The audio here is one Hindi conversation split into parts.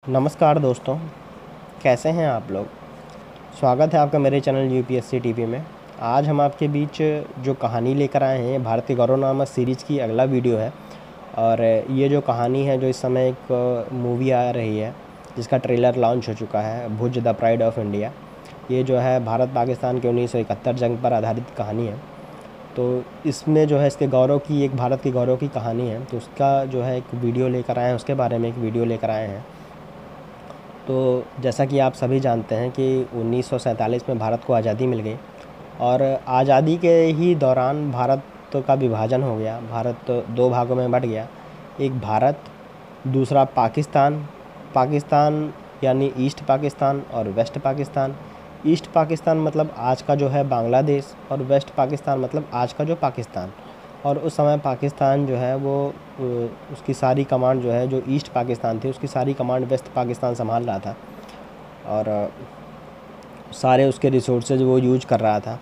नमस्कार दोस्तों, कैसे हैं आप लोग। स्वागत है आपका मेरे चैनल यूपीएससी टीवी में। आज हम आपके बीच जो कहानी लेकर आए हैं, भारत के गौरव नामक सीरीज़ की अगला वीडियो है। और ये जो कहानी है, जो इस समय एक मूवी आ रही है जिसका ट्रेलर लॉन्च हो चुका है, भुज द प्राइड ऑफ इंडिया। ये जो है भारत पाकिस्तान के 1971 जंग पर आधारित कहानी है। तो इसमें जो है इसके गौरव की, एक भारत के गौरव की कहानी है, तो उसका जो है एक वीडियो लेकर आए हैं, उसके बारे में एक वीडियो लेकर आए हैं। तो जैसा कि आप सभी जानते हैं कि 1947 में भारत को आज़ादी मिल गई और आज़ादी के ही दौरान भारत का विभाजन हो गया। भारत दो भागों में बँट गया, एक भारत, दूसरा पाकिस्तान। पाकिस्तान यानी ईस्ट पाकिस्तान और वेस्ट पाकिस्तान। ईस्ट पाकिस्तान मतलब आज का जो है बांग्लादेश, और वेस्ट पाकिस्तान मतलब आज का जो पाकिस्तान। और उस समय पाकिस्तान जो है वो उसकी सारी कमांड जो है, जो ईस्ट पाकिस्तान थी उसकी सारी कमांड वेस्ट पाकिस्तान संभाल रहा था और सारे उसके रिसोर्सेज वो यूज कर रहा था।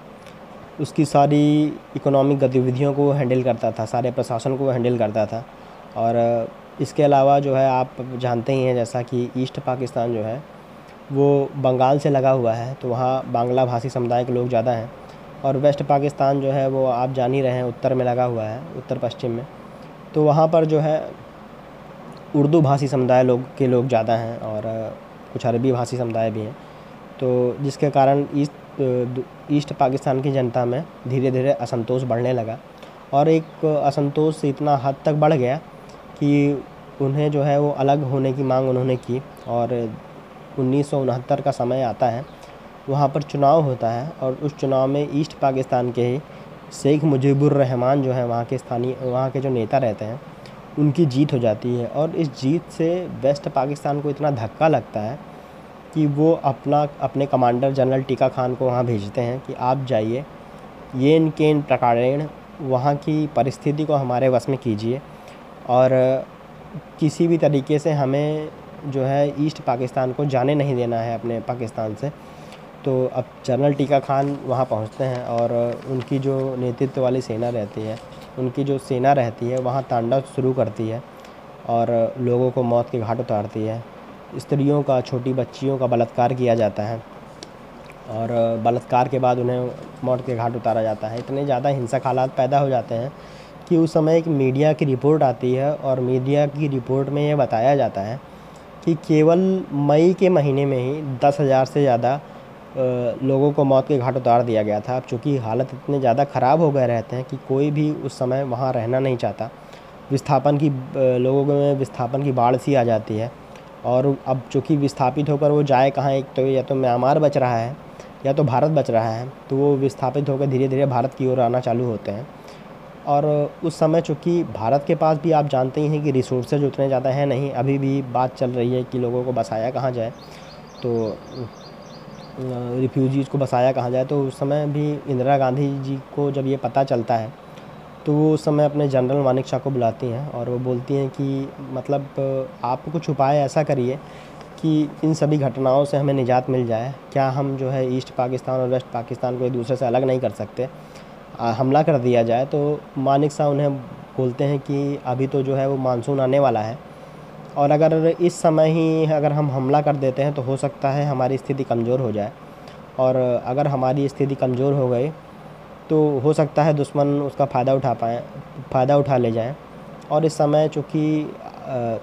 उसकी सारी इकोनॉमिक गतिविधियों को हैंडल करता था, सारे प्रशासन को हैंडल करता था। और इसके अलावा जो है आप जानते ही हैं, जैसा कि ईस्ट पाकिस्तान जो है वो बंगाल से लगा हुआ है, तो वहाँ बांग्ला भाषी समुदाय के लोग ज़्यादा हैं। और वेस्ट पाकिस्तान जो है वो आप जान ही रहे हैं, उत्तर में लगा हुआ है, उत्तर पश्चिम में। तो वहाँ पर जो है उर्दू भाषी समुदाय लोग ज़्यादा हैं और कुछ अरबी भाषी समुदाय भी हैं। तो जिसके कारण ईस्ट पाकिस्तान की जनता में धीरे धीरे असंतोष बढ़ने लगा और एक असंतोष इतना हद तक बढ़ गया कि उन्हें जो है वो अलग होने की मांग उन्होंने की। और 1969 का समय आता है, वहाँ पर चुनाव होता है और उस चुनाव में ईस्ट पाकिस्तान के ही शेख मुजीबुर रहमान जो है, वहाँ के जो नेता रहते हैं, उनकी जीत हो जाती है। और इस जीत से वेस्ट पाकिस्तान को इतना धक्का लगता है कि वो अपने कमांडर जनरल टिक्का खान को वहाँ भेजते हैं कि आप जाइए, ये इनके इन प्रकारेण वहाँ की परिस्थिति को हमारे वश में कीजिए और किसी भी तरीके से हमें जो है ईस्ट पाकिस्तान को जाने नहीं देना है अपने पाकिस्तान से। तो अब जनरल टिक्का खान वहाँ पहुँचते हैं और उनकी जो नेतृत्व वाली सेना रहती है, उनकी जो सेना रहती है वहाँ तांडव शुरू करती है और लोगों को मौत के घाट उतारती है। स्त्रियों का, छोटी बच्चियों का बलात्कार किया जाता है और बलात्कार के बाद उन्हें मौत के घाट उतारा जाता है। इतने ज़्यादा हिंसक हालात पैदा हो जाते हैं कि उस समय एक मीडिया की रिपोर्ट आती है और मीडिया की रिपोर्ट में ये बताया जाता है कि केवल मई के महीने में ही 10,000 से ज़्यादा लोगों को मौत के घाट उतार दिया गया था। अब चूँकि हालत इतने ज़्यादा ख़राब हो गए रहते हैं कि कोई भी उस समय वहाँ रहना नहीं चाहता। लोगों में विस्थापन की बाढ़ सी आ जाती है और अब चूँकि विस्थापित होकर वो जाए कहाँ, एक तो या तो म्यांमार बच रहा है या तो भारत बच रहा है, तो वो विस्थापित होकर धीरे धीरे भारत की ओर आना चालू होते हैं। और उस समय चूँकि भारत के पास भी आप जानते ही हैं कि रिसोर्सेज उतने ज़्यादा हैं नहीं, अभी भी बात चल रही है कि लोगों को बसाया कहाँ जाए, तो रिफ्यूजीज़ को बसाया कहाँ जाए। तो उस समय भी इंदिरा गांधी जी को जब ये पता चलता है तो वो उस समय अपने जनरल मानेकशॉ को बुलाती हैं और वो बोलती हैं कि मतलब आप कुछ उपाय ऐसा करिए कि इन सभी घटनाओं से हमें निजात मिल जाए। क्या हम जो है ईस्ट पाकिस्तान और वेस्ट पाकिस्तान को एक दूसरे से अलग नहीं कर सकते, हमला कर दिया जाए। तो मानेकशॉ उन्हें बोलते हैं कि अभी तो जो है वो मानसून आने वाला है और अगर इस समय ही अगर हम हमला कर देते हैं तो हो सकता है हमारी स्थिति कमज़ोर हो जाए, और अगर हमारी स्थिति कमज़ोर हो गई तो हो सकता है दुश्मन उसका फ़ायदा उठा ले जाएं। और इस समय चूँकि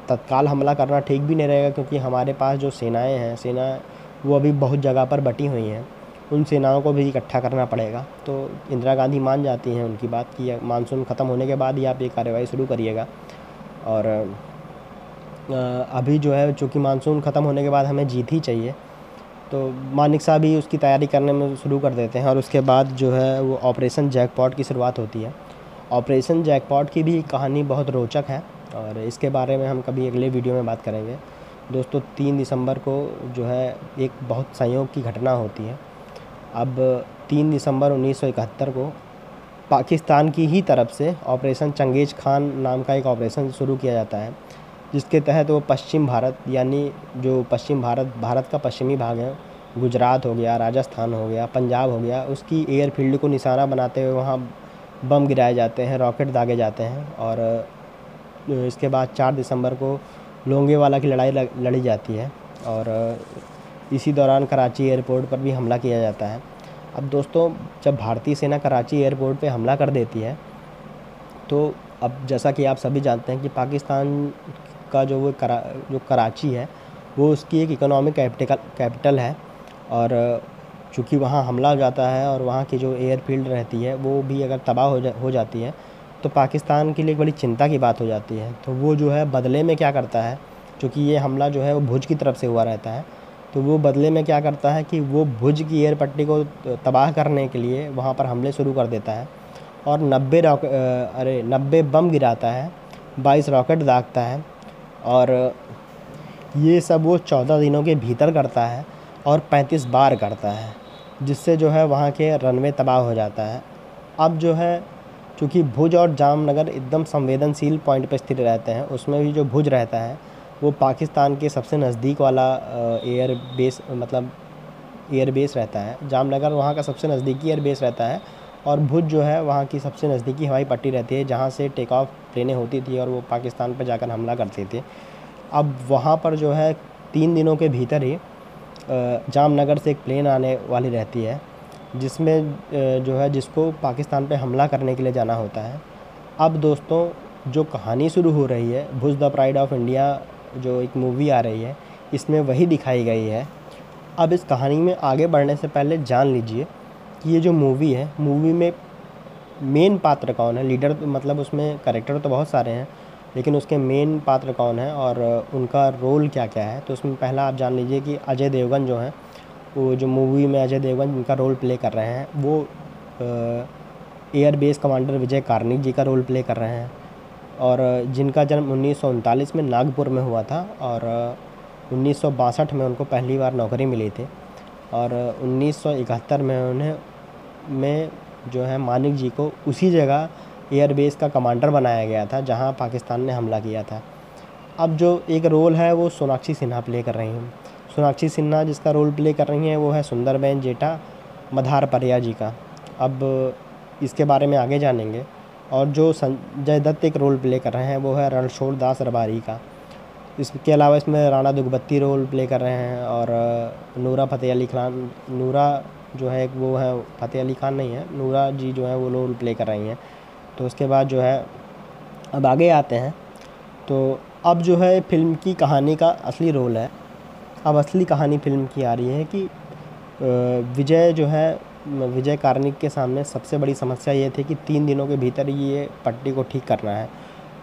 तत्काल हमला करना ठीक भी नहीं रहेगा, क्योंकि हमारे पास जो सेनाएं हैं, वो अभी बहुत जगह पर बटी हुई हैं, उन सेनाओं को भी इकट्ठा करना पड़ेगा। तो इंदिरा गांधी मान जाती हैं उनकी बात कि मानसून ख़त्म होने के बाद ही आप ये कार्रवाई शुरू करिएगा। और अभी जो है चूँकि मानसून ख़त्म होने के बाद हमें जीत ही चाहिए, तो मानेकशॉ भी उसकी तैयारी करने में शुरू कर देते हैं। और उसके बाद जो है वो ऑपरेशन जैकपॉट की शुरुआत होती है। ऑपरेशन जैकपॉट की भी कहानी बहुत रोचक है और इसके बारे में हम कभी अगले वीडियो में बात करेंगे। दोस्तों, 3 दिसंबर को जो है एक बहुत संयोग की घटना होती है। अब 3 दिसंबर 1971 को पाकिस्तान की ही तरफ से ऑपरेशन चंगेज़ खान नाम का एक ऑपरेशन शुरू किया जाता है, जिसके तहत वो पश्चिम भारत, यानी जो पश्चिम भारत का पश्चिमी भाग है, गुजरात हो गया, राजस्थान हो गया, पंजाब हो गया, उसकी एयरफील्ड को निशाना बनाते हुए वहाँ बम गिराए जाते हैं, रॉकेट दागे जाते हैं। और इसके बाद 4 दिसंबर को लोंगेवाला की लड़ाई लड़ी जाती है और इसी दौरान कराची एयरपोर्ट पर भी हमला किया जाता है। अब दोस्तों, जब भारतीय सेना कराची एयरपोर्ट पे हमला कर देती है तो अब जैसा कि आप सभी जानते हैं कि पाकिस्तान का जो कराची है वो उसकी एक इकोनॉमिक कैपिटल है और चूँकि वहाँ हमला हो जाता है और वहाँ की जो एयरफील्ड रहती है वो भी अगर तबाह हो जाती है तो पाकिस्तान के लिए एक बड़ी चिंता की बात हो जाती है। तो वो जो है बदले में क्या करता है, क्योंकि ये हमला जो है वो भुज की तरफ से हुआ रहता है, तो वो बदले में क्या करता है कि वो भुज की एयर पट्टी को तबाह करने के लिए वहाँ पर हमले शुरू कर देता है और 90 बम गिराता है, 22 रॉकेट दागता है और ये सब वो 14 दिनों के भीतर करता है और 35 बार करता है, जिससे जो है वहाँ के रनवे तबाह हो जाता है। अब जो है चूँकि भुज और जामनगर एकदम संवेदनशील पॉइंट पर स्थित रहते हैं, उसमें भी जो भुज रहता है वो पाकिस्तान के सबसे नज़दीक वाला एयर बेस रहता है। जामनगर वहाँ का सबसे नज़दीकी एयर बेस रहता है और भुज जो है वहाँ की सबसे नज़दीकी हवाई पट्टी रहती है, जहाँ से टेक ऑफ प्लेनें होती थी और वो पाकिस्तान पर जाकर हमला करती थी। अब वहाँ पर जो है 3 दिनों के भीतर ही जामनगर से एक प्लेन आने वाली रहती है, जिसमें जो है जिसको पाकिस्तान पे हमला करने के लिए जाना होता है। अब दोस्तों, जो कहानी शुरू हो रही है, भुज द प्राइड ऑफ इंडिया जो एक मूवी आ रही है, इसमें वही दिखाई गई है। अब इस कहानी में आगे बढ़ने से पहले जान लीजिए कि ये जो मूवी है, मूवी में मेन पात्र कौन है, लीडर मतलब उसमें कैरेक्टर तो बहुत सारे हैं, लेकिन उसके मेन पात्र कौन है और उनका रोल क्या क्या है। तो उसमें पहला आप जान लीजिए कि अजय देवगन जो हैं, वो जो मूवी में अजय देवगन जिनका रोल प्ले कर रहे हैं वो एयर बेस कमांडर विजय कार्निक जी का रोल प्ले कर रहे हैं और जिनका जन्म 1939 में नागपुर में हुआ था और 1962 में उनको पहली बार नौकरी मिली थी और 1971 में जो है मानिक जी को उसी जगह एयर बेस का कमांडर बनाया गया था जहां पाकिस्तान ने हमला किया था। अब जो एक रोल है वो सोनाक्षी सिन्हा प्ले कर रही हैं। सोनाक्षी सिन्हा जिसका रोल प्ले कर रही हैं वो है सुंदरबेन जेठा मधार परिया जी का। अब इसके बारे में आगे जानेंगे। और जो संजय दत्त एक रोल प्ले कर रहे हैं वो है रणछोड़ दास रबारी का। इसके अलावा इसमें राणा दुग्गबत्ती रोल प्ले कर रहे हैं और नूरा फ़तेह अली खान, नूरा जो है वो है फ़तेह अली खान नहीं है, नूरा जी जो है वो रोल प्ले कर रही हैं। तो उसके बाद जो है अब आगे आते हैं, तो अब जो है फ़िल्म की कहानी का असली रोल है। अब असली कहानी फ़िल्म की आ रही है कि विजय कार्निक के सामने सबसे बड़ी समस्या ये थी कि 3 दिनों के भीतर ये पट्टी को ठीक करना है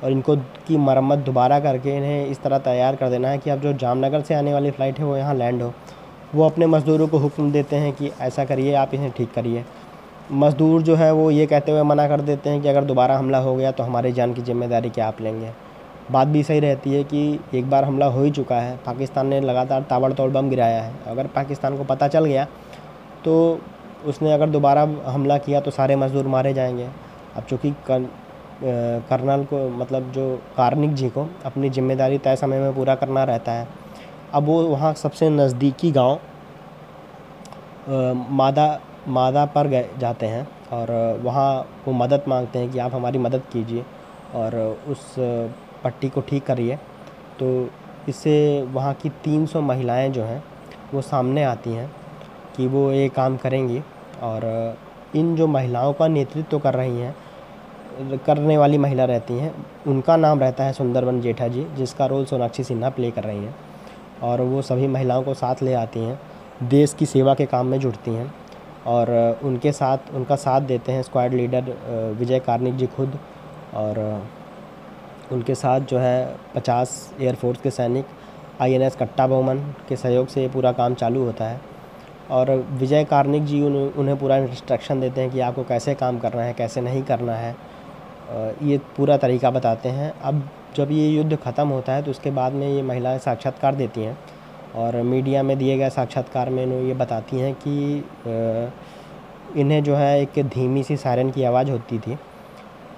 और इनको की मरम्मत दोबारा करके इन्हें इस तरह तैयार कर देना है कि अब जो जामनगर से आने वाली फ़्लाइट है वो यहाँ लैंड हो। वो अपने मज़दूरों को हुक्म देते हैं कि ऐसा करिए, आप इन्हें ठीक करिए। मज़दूर जो है वो ये कहते हुए मना कर देते हैं कि अगर दोबारा हमला हो गया तो हमारी जान की ज़िम्मेदारी क्या आप लेंगे। बात भी सही रहती है कि एक बार हमला हो ही चुका है, पाकिस्तान ने लगातार ताबड़तोड़ बम गिराया है। अगर पाकिस्तान को पता चल गया तो उसने अगर दोबारा हमला किया तो सारे मज़दूर मारे जाएंगे। अब चूँकि कर्नल को मतलब जो कार्निक जी को अपनी ज़िम्मेदारी तय समय में पूरा करना रहता है। अब वो वहाँ सबसे नज़दीकी गांव मादा पर जाते हैं और वहाँ वो मदद मांगते हैं कि आप हमारी मदद कीजिए और उस पट्टी को ठीक करिए। तो इससे वहाँ की 300 महिलाएं जो हैं वो सामने आती हैं कि वो ये काम करेंगी और इन जो महिलाओं का नेतृत्व करने वाली महिला रहती हैं, उनका नाम रहता है सुंदरबन जेठा जी, जिसका रोल सोनाक्षी सिन्हा प्ले कर रही हैं। और वो सभी महिलाओं को साथ ले आती हैं, देश की सेवा के काम में जुटती हैं और उनका साथ देते हैं स्क्वाड लीडर विजय कार्निक जी खुद और उनके साथ जो है 50 एयरफोर्स के सैनिक INS कट्टा बोमन के सहयोग से ये पूरा काम चालू होता है। और विजय कार्निक जी उन्हें पूरा इंस्ट्रक्शन देते हैं कि आपको कैसे काम करना है, कैसे नहीं करना है, ये पूरा तरीका बताते हैं। अब जब ये युद्ध ख़त्म होता है तो उसके बाद में ये महिलाएं साक्षात्कार देती हैं और मीडिया में दिए गए साक्षात्कार में इन्हें ये बताती हैं कि इन्हें जो है एक धीमी सी सायरन की आवाज़ होती थी।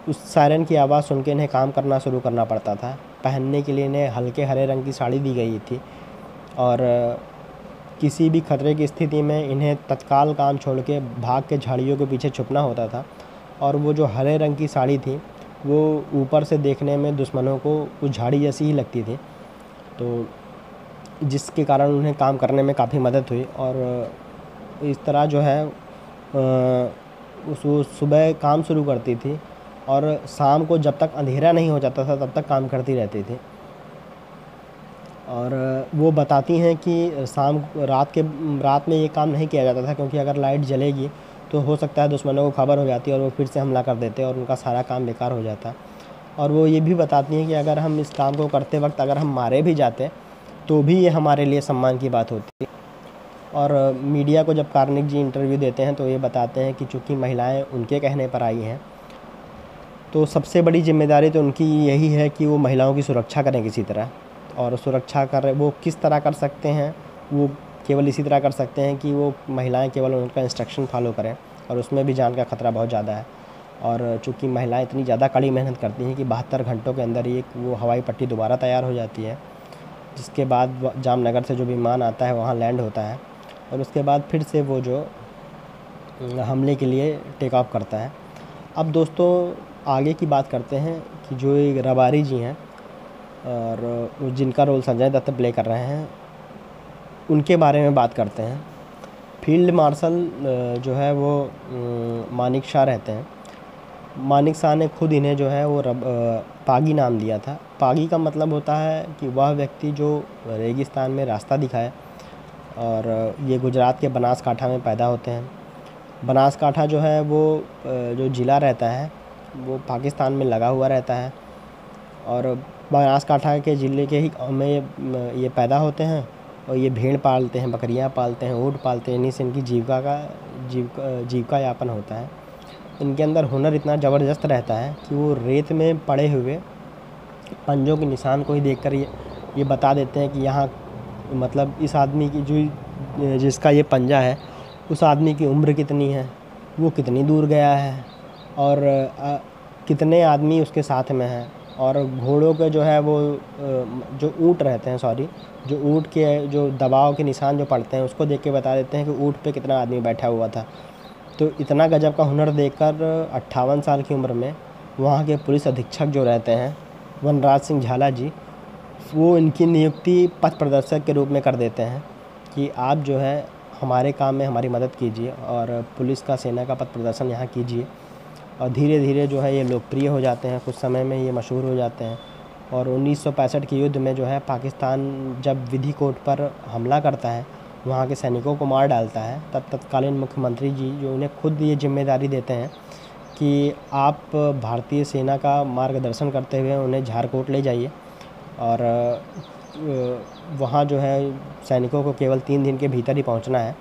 उस सायरन की आवाज़ सुन के इन्हें काम करना शुरू करना पड़ता था। पहनने के लिए इन्हें हल्के हरे रंग की साड़ी दी गई थी और किसी भी खतरे की स्थिति में इन्हें तत्काल काम छोड़ के भाग के झाड़ियों के पीछे छुपना होता था। और वो जो हरे रंग की साड़ी थी वो ऊपर से देखने में दुश्मनों को उस झाड़ी जैसी ही लगती थी तो जिसके कारण उन्हें काम करने में काफ़ी मदद हुई। और इस तरह जो है वो सुबह काम शुरू करती थी और शाम को जब तक अंधेरा नहीं हो जाता था तब तक काम करती रहती थी। और वो बताती हैं कि रात में ये काम नहीं किया जाता था, क्योंकि अगर लाइट जलेगी तो हो सकता है दुश्मनों को खबर हो जाती है और वो फिर से हमला कर देते और उनका सारा काम बेकार हो जाता। और वो ये भी बताती हैं कि अगर हम इस काम को करते वक्त अगर हम मारे भी जाते तो भी ये हमारे लिए सम्मान की बात होती। और मीडिया को जब कार्निक जी इंटरव्यू देते हैं तो ये बताते हैं कि चूँकि महिलाएं उनके कहने पर आई हैं तो सबसे बड़ी जिम्मेदारी तो उनकी यही है कि वो महिलाओं की सुरक्षा करें किसी तरह। और सुरक्षा कर वो किस तरह कर सकते हैं, वो केवल इसी तरह कर सकते हैं कि वो महिलाएं केवल उनका इंस्ट्रक्शन फॉलो करें, और उसमें भी जान का खतरा बहुत ज़्यादा है। और चूँकि महिलाएं इतनी ज़्यादा कड़ी मेहनत करती हैं कि 72 घंटों के अंदर ही वो हवाई पट्टी दोबारा तैयार हो जाती है, जिसके बाद जामनगर से जो विमान आता है वहाँ लैंड होता है और उसके बाद फिर से वो जो हमले के लिए टेक ऑफ करता है। अब दोस्तों आगे की बात करते हैं कि जो एक रबारी जी हैं और जिनका रोल संजय दत्त प्ले कर रहे हैं, उनके बारे में बात करते हैं। फील्ड मार्शल जो है वो मानिक शाह रहते हैं। मानिक शाह ने खुद इन्हें जो है वो पागी नाम दिया था। पागी का मतलब होता है कि वह व्यक्ति जो रेगिस्तान में रास्ता दिखाए। और ये गुजरात के बनासकाठा में पैदा होते हैं। बनासकाठा जो है वो जो ज़िला रहता है वो पाकिस्तान में लगा हुआ रहता है। और बनासकाठा के ज़िले के ही में ये पैदा होते हैं और ये भेड़ पालते हैं, बकरियां पालते हैं, ऊँट पालते हैं। इन्हीं से इनकी जीविका यापन होता है। इनके अंदर हुनर इतना ज़बरदस्त रहता है कि वो रेत में पड़े हुए पंजों के निशान को ही देखकर ये बता देते हैं कि यहाँ मतलब इस आदमी की जो जिसका ये पंजा है उस आदमी की उम्र कितनी है, वो कितनी दूर गया है और कितने आदमी उसके साथ में हैं। और घोड़ों के जो है वो जो ऊँट रहते हैं, जो ऊँट के जो दबाव के निशान जो पड़ते हैं उसको देख के बता देते हैं कि ऊँट पे कितना आदमी बैठा हुआ था। तो इतना गजब का हुनर देखकर 58 साल की उम्र में वहाँ के पुलिस अधीक्षक जो रहते हैं वनराज सिंह झाला जी, वो इनकी नियुक्ति पथ प्रदर्शक के रूप में कर देते हैं कि आप जो है हमारे काम में हमारी मदद कीजिए और पुलिस का सेना का पथ प्रदर्शन यहाँ कीजिए। और धीरे धीरे जो है ये लोकप्रिय हो जाते हैं, कुछ समय में ये मशहूर हो जाते हैं। और 1965 के युद्ध में जो है पाकिस्तान जब विधिकोट पर हमला करता है, वहाँ के सैनिकों को मार डालता है, तब तत्कालीन मुख्यमंत्री जी जो उन्हें खुद ये जिम्मेदारी देते हैं कि आप भारतीय सेना का मार्गदर्शन करते हुए उन्हें झारकोट ले जाइए और वहाँ जो है सैनिकों को केवल 3 दिन के भीतर ही पहुँचना है।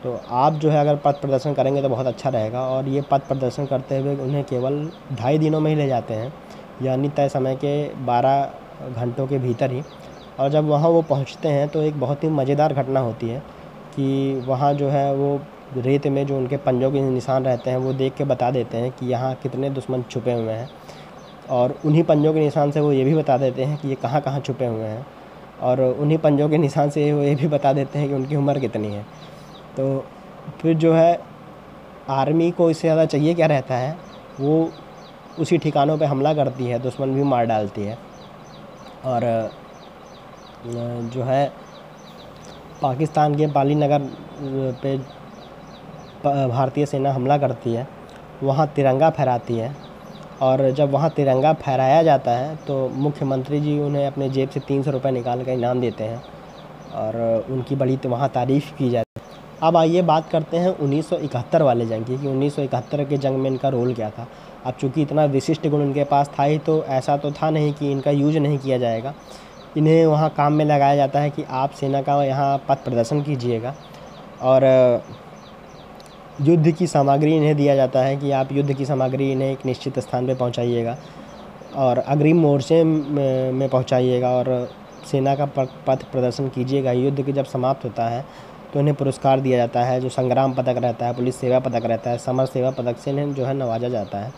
तो आप जो है अगर पथ प्रदर्शन करेंगे तो बहुत अच्छा रहेगा। और ये पथ प्रदर्शन करते हुए उन्हें केवल 2.5 दिनों में ही ले जाते हैं, यानी तय समय के 12 घंटों के भीतर ही। और जब वहाँ वो पहुँचते हैं तो एक बहुत ही मज़ेदार घटना होती है कि वहाँ जो है वो रेत में जो उनके पंजों के निशान रहते हैं वो देख के बता देते हैं कि यहाँ कितने दुश्मन छुपे हुए हैं। और उन्हीं पंजों के निशान से वो ये भी बता देते हैं कि ये कहाँ कहाँ छुपे हुए हैं। और उन्हीं पंजों के निशान से वो ये भी बता देते हैं कि उनकी उम्र कितनी है। तो फिर जो है आर्मी को इससे ज़्यादा चाहिए क्या रहता है, वो उसी ठिकानों पे हमला करती है, दुश्मन भी मार डालती है। और जो है पाकिस्तान के पाली नगर पे भारतीय सेना हमला करती है, वहाँ तिरंगा फहराती है। और जब वहाँ तिरंगा फहराया जाता है तो मुख्यमंत्री जी उन्हें अपने जेब से 300 रुपये निकाल कर इनाम देते हैं और उनकी बड़ी वहाँ तारीफ़ की जाती है। अब आइए बात करते हैं 1971 वाले जंग की कि 1971 के जंग में इनका रोल क्या था। अब चूँकि इतना विशिष्ट गुण इनके पास था ही, तो ऐसा तो था नहीं कि इनका यूज नहीं किया जाएगा। इन्हें वहाँ काम में लगाया जाता है कि आप सेना का यहाँ पथ प्रदर्शन कीजिएगा और युद्ध की सामग्री इन्हें दिया जाता है कि आप युद्ध की सामग्री इन्हें एक निश्चित स्थान पे पहुँचाइएगा और अग्रिम मोर्चे में पहुँचाइएगा और सेना का पथ प्रदर्शन कीजिएगा। युद्ध के जब समाप्त होता है तो इन्हें पुरस्कार दिया जाता है, जो संग्राम पदक रहता है, पुलिस सेवा पदक रहता है, समर सेवा पदक से इन्हें जो है नवाजा जाता है।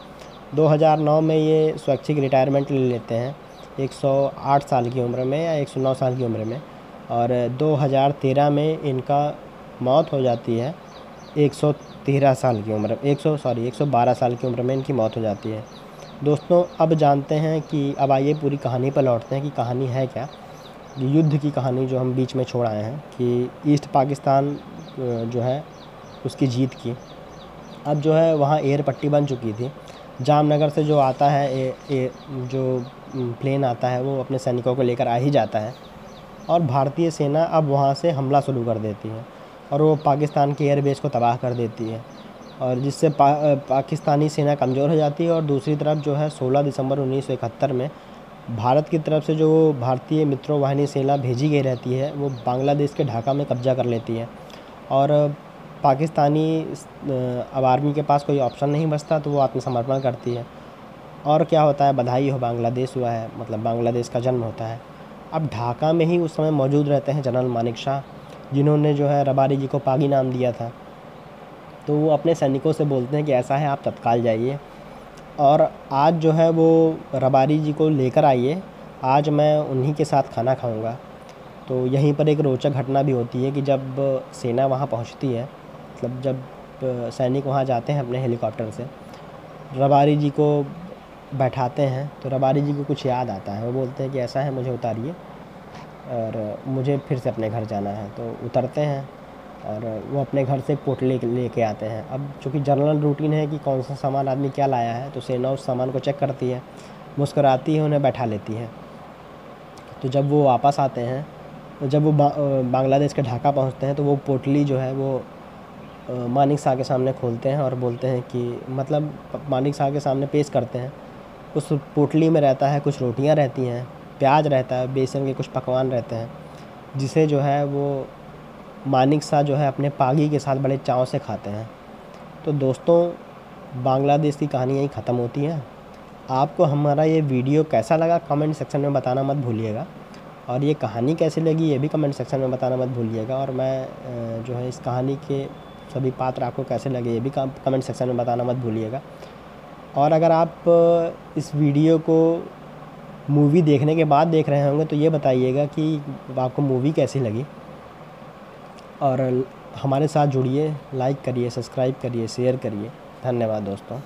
2009 में ये स्वैच्छिक रिटायरमेंट ले लेते हैं 108 साल की उम्र में या 109 साल की उम्र में। और 2013 में इनका मौत हो जाती है 112 साल की उम्र में इनकी मौत हो जाती है। दोस्तों अब जानते हैं कि अब आइए पूरी कहानी पर लौटते हैं कि कहानी है क्या। युद्ध की कहानी जो हम बीच में छोड़ आए हैं कि ईस्ट पाकिस्तान जो है उसकी जीत की। अब जो है वहाँ एयर पट्टी बन चुकी थी। जामनगर से जो आता है जो प्लेन आता है वो अपने सैनिकों को लेकर आ ही जाता है और भारतीय सेना अब वहाँ से हमला शुरू कर देती है और वो पाकिस्तान के एयरबेस को तबाह कर देती है और जिससे पाकिस्तानी सेना कमज़ोर हो जाती है। और दूसरी तरफ जो है 16 दिसंबर 1971 में भारत की तरफ से जो भारतीय मित्रों वाहिनी सेना भेजी गई रहती है वो बांग्लादेश के ढाका में कब्जा कर लेती है और पाकिस्तानी अब आर्मी के पास कोई ऑप्शन नहीं बचता तो वो आत्मसमर्पण करती है। और क्या होता है, बधाई हो, बांग्लादेश हुआ है, मतलब बांग्लादेश का जन्म होता है। अब ढाका में ही उस समय मौजूद रहते हैं जनरल मानिक शाह, जिन्होंने जो है रबारी जी को पागी नाम दिया था। तो वो अपने सैनिकों से बोलते हैं कि ऐसा है, आप तत्काल जाइए और आज जो है वो रबारी जी को लेकर आइए, आज मैं उन्हीं के साथ खाना खाऊंगा। तो यहीं पर एक रोचक घटना भी होती है कि जब सेना वहाँ पहुँचती है, मतलब जब सैनिक वहाँ जाते हैं अपने हेलीकॉप्टर से, रबारी जी को बैठाते हैं तो रबारी जी को कुछ याद आता है। वो बोलते हैं कि ऐसा है, मुझे उतारिए और मुझे फिर से अपने घर जाना है। तो उतरते हैं और वो अपने घर से पोटली लेके आते हैं। अब चूँकि जनरल रूटीन है कि कौन सा सामान आदमी क्या लाया है, तो सेना उस सामान को चेक करती है, मुस्कुराती है, उन्हें बैठा लेती है। तो जब वो वापस आते हैं, तो जब वो बांग्लादेश के ढाका पहुंचते हैं तो वो पोटली जो है वो मानिक शाह के सामने खोलते हैं और बोलते हैं कि, मतलब मानिक शाह के सामने पेश करते हैं। उस पोटली में रहता है, कुछ रोटियां रहती हैं, प्याज रहता है, बेसन के कुछ पकवान रहते हैं, जिसे जो है वो मानिक शाह जो है अपने पागी के साथ बड़े चाव से खाते हैं। तो दोस्तों, बांग्लादेश की कहानी यहीं ख़त्म होती है। आपको हमारा ये वीडियो कैसा लगा कमेंट सेक्शन में बताना मत भूलिएगा और ये कहानी कैसी लगी ये भी कमेंट सेक्शन में बताना मत भूलिएगा। और मैं जो है इस कहानी के सभी पात्र आपको कैसे लगे ये भी कमेंट सेक्शन में बताना मत भूलिएगा। और अगर आप इस वीडियो को मूवी देखने के बाद देख रहे होंगे तो ये बताइएगा कि आपको मूवी कैसी लगी। और हमारे साथ जुड़िए, लाइक करिए, सब्सक्राइब करिए, शेयर करिए। धन्यवाद दोस्तों।